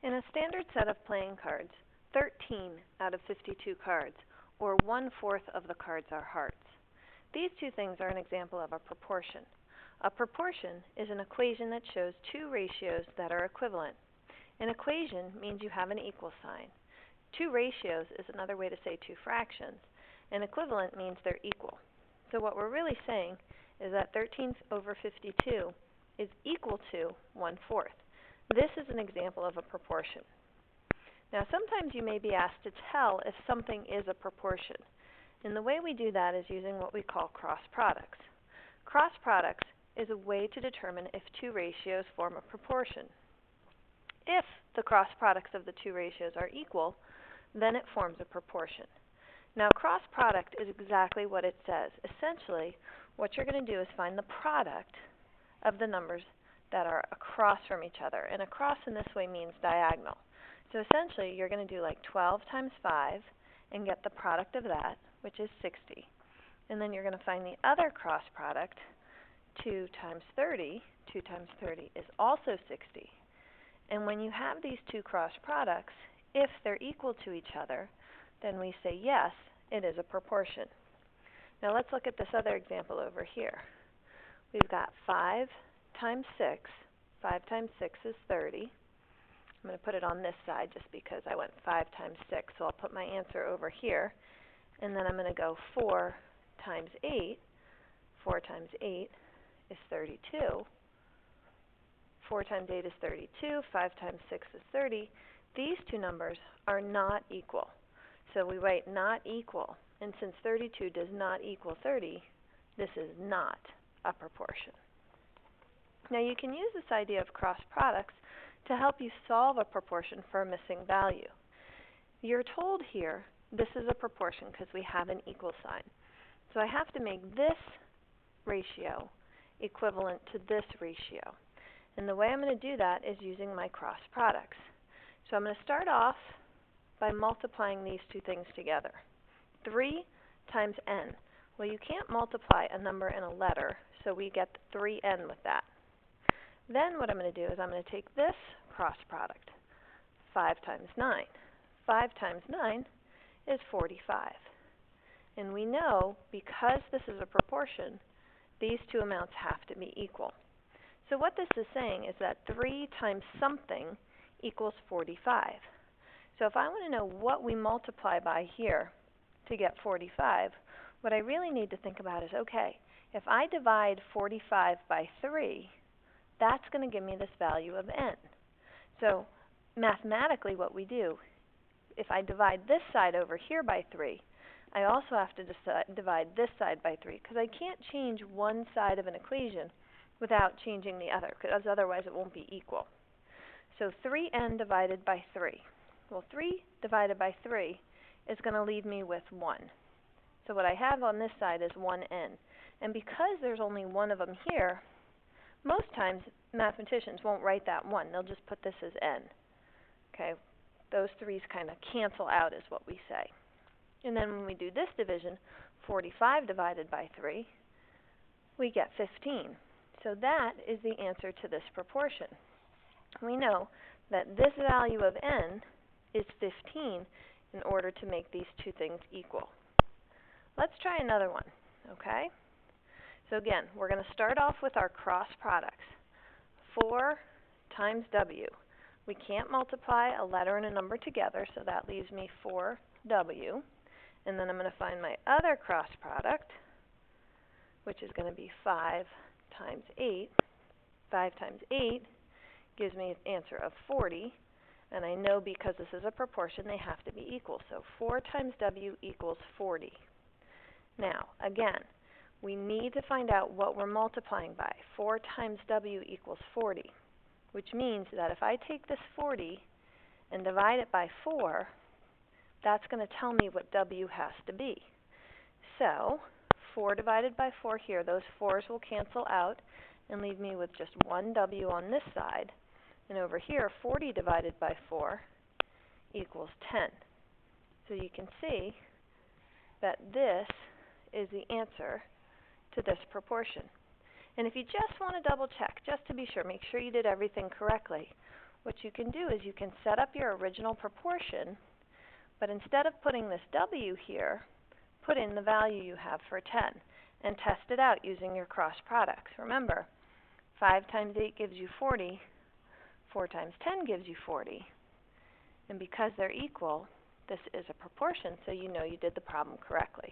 In a standard set of playing cards, 13 out of 52 cards, or 1/4 of the cards, are hearts. These two things are an example of a proportion. A proportion is an equation that shows two ratios that are equivalent. An equation means you have an equal sign. Two ratios is another way to say two fractions. An equivalent means they're equal. So what we're really saying is that 13 over 52 is equal to 1/4. This is an example of a proportion. Now sometimes you may be asked to tell if something is a proportion. And the way we do that is using what we call cross products. Cross products is a way to determine if two ratios form a proportion. If the cross products of the two ratios are equal, then it forms a proportion. Now cross product is exactly what it says. Essentially, what you're going to do is find the product of the numbers that are across from each other. And across in this way means diagonal. So essentially, you're going to do like 12 times 5 and get the product of that, which is 60. And then you're going to find the other cross product, 2 times 30. 2 times 30 is also 60. And when you have these two cross products, if they're equal to each other, then we say yes, it is a proportion. Now let's look at this other example over here. We've got 5 times 6. 5 times 6 is 30. I'm going to put it on this side just because I went 5 times 6, so I'll put my answer over here. And then I'm going to go 4 times 8. 4 times 8 is 32. 4 times 8 is 32. 5 times 6 is 30. These two numbers are not equal. So we write not equal. And since 32 does not equal 30, this is not a proportion. Now you can use this idea of cross products to help you solve a proportion for a missing value. You're told here this is a proportion because we have an equal sign. So I have to make this ratio equivalent to this ratio. And the way I'm going to do that is using my cross products. So I'm going to start off by multiplying these two things together. 3 times n. Well, you can't multiply a number and a letter, so we get 3n with that. Then what I'm going to do is I'm going to take this cross product, 5 times 9. 5 times 9 is 45. And we know because this is a proportion, these two amounts have to be equal. So what this is saying is that 3 times something equals 45. So if I want to know what we multiply by here to get 45, what I really need to think about is, okay, if I divide 45 by 3, that's going to give me this value of n. So mathematically what we do, if I divide this side over here by 3, I also have to divide this side by 3, because I can't change one side of an equation without changing the other, because otherwise it won't be equal. So 3n divided by 3. Well, 3 divided by 3 is going to leave me with 1. So what I have on this side is 1n. And because there's only one of them here, most times mathematicians won't write that 1. They'll just put this as n. Okay, those 3's kind of cancel out is what we say. And then when we do this division, 45 divided by 3, we get 15. So that is the answer to this proportion. We know that this value of n is 15 in order to make these two things equal. Let's try another one, okay? So again, we're going to start off with our cross products. 4 times w. We can't multiply a letter and a number together, so that leaves me 4w. And then I'm going to find my other cross product, which is going to be 5 times 8. 5 times 8 gives me an answer of 40. And I know because this is a proportion, they have to be equal. So 4 times w equals 40. Now, again, we need to find out what we're multiplying by. 4 times w equals 40, which means that if I take this 40 and divide it by 4, that's going to tell me what w has to be. So 4 divided by 4 here, those 4's will cancel out and leave me with just 1w on this side. And over here, 40 divided by 4 equals 10. So you can see that this is the answer to this proportion. And if you just want to double check, just to be sure, make sure you did everything correctly, what you can do is you can set up your original proportion, but instead of putting this W here, put in the value you have for 10 and test it out using your cross products. Remember, 5 times 8 gives you 40, 4 times 10 gives you 40, and because they're equal, this is a proportion, so you know you did the problem correctly.